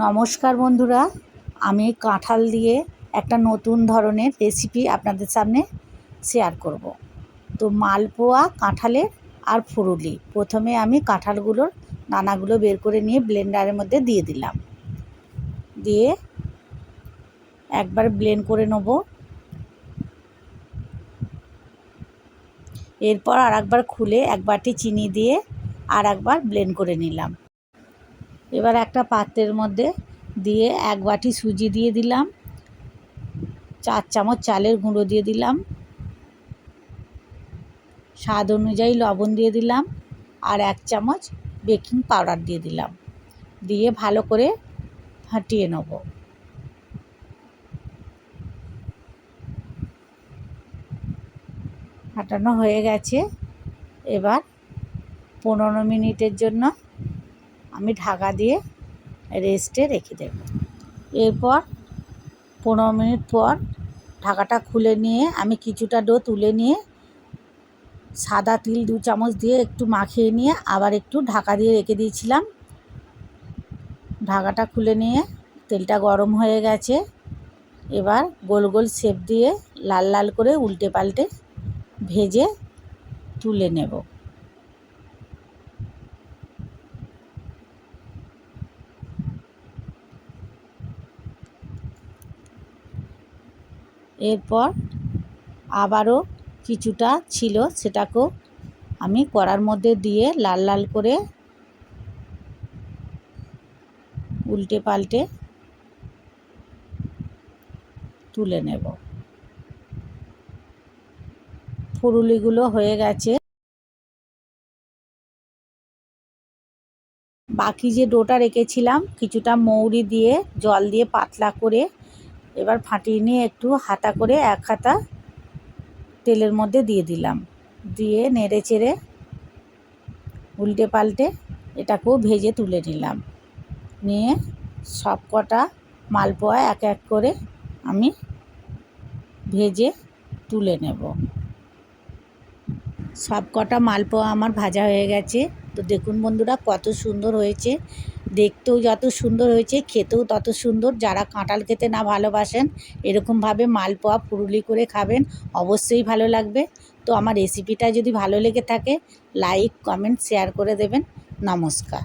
নমস্কার বন্ধুরা, আমি কাঁঠাল দিয়ে একটা নতুন ধরনের রেসিপি আপনাদের সামনে শেয়ার করব। তো মালপোয়া কাঁঠালের আর ফুরুলি। প্রথমে আমি কাঁঠালগুলোর দানাগুলো বের করে নিয়ে ব্লেন্ডারের মধ্যে দিয়ে দিলাম। দিয়ে একবার ব্লেন্ড করে নেব। এরপর আর একবার খুলে এক বাটি চিনি দিয়ে আর একবার ব্লেন্ড করে নিলাম। এবার একটা পাত্রের মধ্যে দিয়ে এক বাটি সুজি দিয়ে দিলাম, 4 চামচ চালের গুঁড়ো দিয়ে দিলাম, স্বাদ অনুযায়ী লবণ দিয়ে দিলাম আর 1 চামচ বেকিং পাউডার দিয়ে দিলাম। দিয়ে ভালো করে ফাটিয়ে নেব। ফাটানো হয়ে গেছে। এবার 15 মিনিটের জন্য আমি ঢাকা দিয়ে রেস্টে রেখে দেব। এরপর 15 মিনিট পর ঢাকাটা খুলে নিয়ে আমি কিছুটা ডো তুলে নিয়ে সাদা তিল 2 চামচ দিয়ে একটু মাখিয়ে নিয়ে আবার একটু ঢাকা দিয়ে রেখে দিয়েছিলাম। ঢাকাটা খুলে নিয়ে তেলটা গরম হয়ে গেছে। এবার গোল গোল শেপ দিয়ে লাল লাল করে উল্টে পাল্টে ভেজে তুলে নেব। এরপর আবারও কিছুটা ছিল, সেটাকেও আমি কড়ার মধ্যে দিয়ে লাল লাল করে উল্টে পাল্টে তুলে নেব। ফুরুলিগুলো হয়ে গেছে। বাকি যে ডোটা রেখেছিলাম কিছুটা মৌরি দিয়ে জল দিয়ে পাতলা করে এবার ফাটিয়ে নিয়ে একটু হাতা করে এক হাতা তেলের মধ্যে দিয়ে দিলাম। দিয়ে নেড়ে চেড়ে উল্টে পাল্টে এটাকেও ভেজে তুলে নিলাম। নিয়ে সব কটা মালপোয়া এক এক করে আমি ভেজে তুলে নেব। সব কটা মালপোয়া আমার ভাজা হয়ে গেছে। তো দেখুন বন্ধুরা কত সুন্দর হয়েছে, দেখতেও যত সুন্দর হয়েছে খেতেও তত সুন্দর। যারা কাঁঠাল খেতে না ভালোবাসেন এরকমভাবে মালপোয়া ফুরুলি করে খাবেন, অবশ্যই ভালো লাগবে। তো আমার রেসিপিটা যদি ভালো লেগে থাকে লাইক কমেন্ট শেয়ার করে দেবেন। নমস্কার।